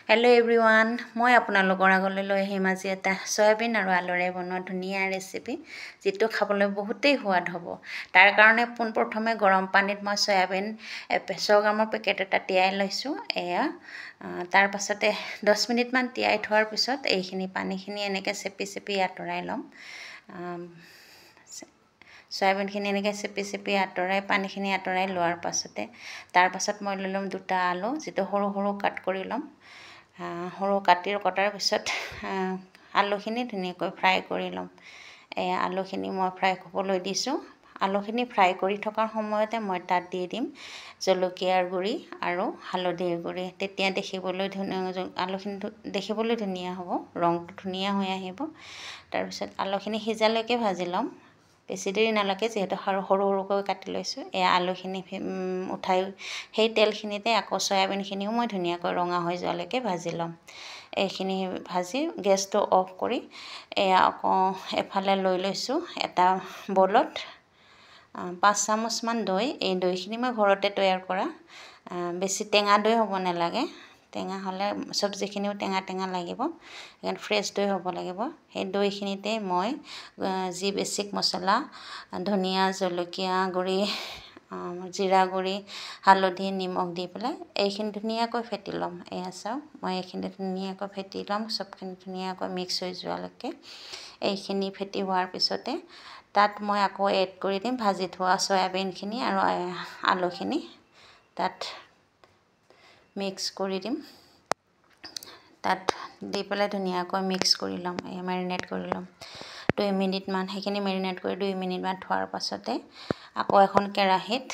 Hello everyone, মই আপোনালোকৰ আগলৈ লৈ আহিম আজি এটা সয়াবিন আৰু আলুৰে বনোৱা ধুনীয়া ৰেচিপি যিটো খাবলৈ বহুতেই সোৱাদ হ'ব। তাৰ কাৰণে পোনপ্ৰথমে গৰম পানীত মই সয়াবিন 100 গ্ৰামৰ পেকেট এটা তিয়াই লৈছোঁ। এয়া তাৰ পাছতে 10 মিনিট মান তিয়াই থোৱাৰ পিছত এইখিনি পানীখিনি এনেকৈ চেপি আঁতৰাই ল'ম। সয়াবিনখিনি এনেকৈ চেপি আঁতৰাই পানীখিনি আঁতৰাই লোৱাৰ পাছতে তাৰ পাছত মই লৈ ল'ম দুটা আলু যিটো সৰু সৰু কাট কৰি ল'ম। সৰু কটাৰ পিছত আলুখিনি ধুনীয়াকৈ ফ্ৰাই কৰি ল'ম। এই আলুখিনি মই ফ্ৰাই হ'বলৈ দিছোঁ। আলুখিনি ফ্ৰাই কৰি থকাৰ সময়তে মই তাত দি দিম জলকীয়াৰ গুড়ি আৰু হালধিৰ গুড়ি। তেতিয়া আলুখিনি দেখিবলৈ ধুনীয়া হ'ব, ৰংটো ধুনীয়া হৈ আহিব। তাৰপিছত আলুখিনি সিজালৈকে ভাজি ল'ম। বেছি দেৰি নালাগে যিহেতু সৰু সৰুকৈ কাটি লৈছোঁ। এয়া আলুখিনি উঠাই সেই তেলখিনিতে আকৌ সয়াবিনখিনিও মই ধুনীয়াকৈ ৰঙা হৈ যোৱালৈকে ভাজি ল'ম। এইখিনি ভাজি গেছটো অফ কৰি এয়া আকৌ এফালে লৈ লৈছোঁ এটা বলত 5 চামুচমান দৈ। এই দৈখিনি মই ঘৰতে তৈয়াৰ কৰা, বেছি টেঙা দৈ হ'ব নালাগে। টেঙা হ'লে চব্জিখিনিও টেঙা লাগিব, সেইকাৰণে ফ্ৰেছ দৈ হ'ব লাগিব। সেই দৈখিনিতে মই যি বেছিক মছলা ধনিয়া জলকীয়া গুড়ি জিৰা গুড়ি হালধি নিমখ দি পেলাই এইখিনি ধুনীয়াকৈ ফেটি ল'ম। এয়া চাওক মই এইখিনি ধুনীয়াকৈ ফেটি ল'ম, চবখিনি ধুনীয়াকৈ মিক্স হৈ যোৱালৈকে। এইখিনি ফেটি হোৱাৰ পিছতে তাত মই আকৌ এড কৰি দিম ভাজি থোৱা সয়াবিনখিনি আৰু আলুখিনি তাত মিক্স কৰি দিম। তাত দি পেলাই ধুনীয়াকৈ মিক্স কৰি ল'ম, মেৰিনেট কৰি ল'ম 2 মিনিটমান। সেইখিনি মেৰিনেট কৰি 2 মিনিটমান থোৱাৰ পাছতে আকৌ এখন কেৰাহীত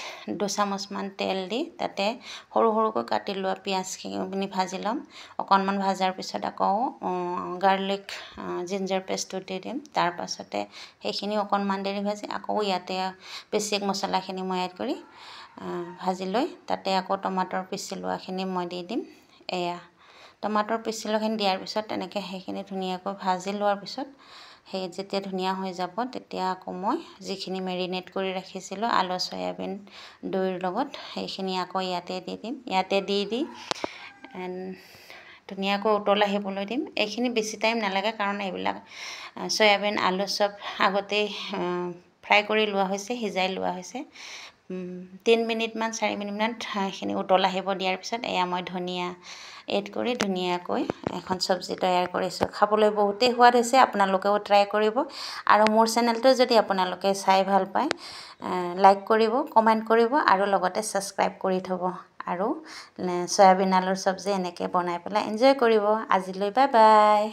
2 চামুচমান তেল দি তাতে সৰু সৰুকৈ কাটি লোৱা পিঁয়াজখিনি ভাজি ল'ম। অকণমান ভাজাৰ পিছত আকৌ গাৰ্লিক জিঞ্জাৰ পেষ্টটো দি দিম। তাৰ পাছতে সেইখিনি অকণমান দেৰি ভাজি আকৌ ইয়াতে বেছিক মছলাখিনি মই এড কৰি ভাজি লৈ তাতে আকৌ টমাটৰ পিচি লোৱাখিনি মই দি দিম। এয়া টমাটৰ পিচি লোৱাখিনি দিয়াৰ পিছত তেনেকৈ সেইখিনি ধুনীয়াকৈ ভাজি লোৱাৰ পিছত যেতিয়া ধুনীয়া হৈ যাব তেতিয়া আকৌ মই যিখিনি মেৰিনেট কৰি ৰাখিছিলোঁ আলু সয়াবিন দৈৰ লগত সেইখিনি আকৌ ইয়াতে দি দিম। ইয়াতে দি ধুনীয়াকৈ উতল আহিবলৈ দিম। এইখিনি বেছি টাইম নালাগে কাৰণ এইবিলাক সয়াবিন আলু চব আগতেই ফ্ৰাই কৰি লোৱা হৈছে, সিজাই লোৱা হৈছে। 3 মিনিটমান 4 মিনিটমান সেইখিনি উতল আহিব দিয়াৰ পিছত এয়া মই ধনিয়া এড কৰি ধুনীয়াকৈ এখন চব্জি তৈয়াৰ কৰিছোঁ। খাবলৈ বহুতেই সোৱাদ হৈছে, আপোনালোকেও ট্ৰাই কৰিব। আৰু মোৰ চেনেলটো যদি আপোনালোকে চাই ভাল পায় লাইক কৰিব, কমেণ্ট কৰিব আৰু লগতে ছাবস্ক্ৰাইব কৰি থ'ব। আৰু সয়াবিন আলুৰ চব্জি এনেকৈ বনাই পেলাই এনজয় কৰিব। আজিলৈ বাই বাই।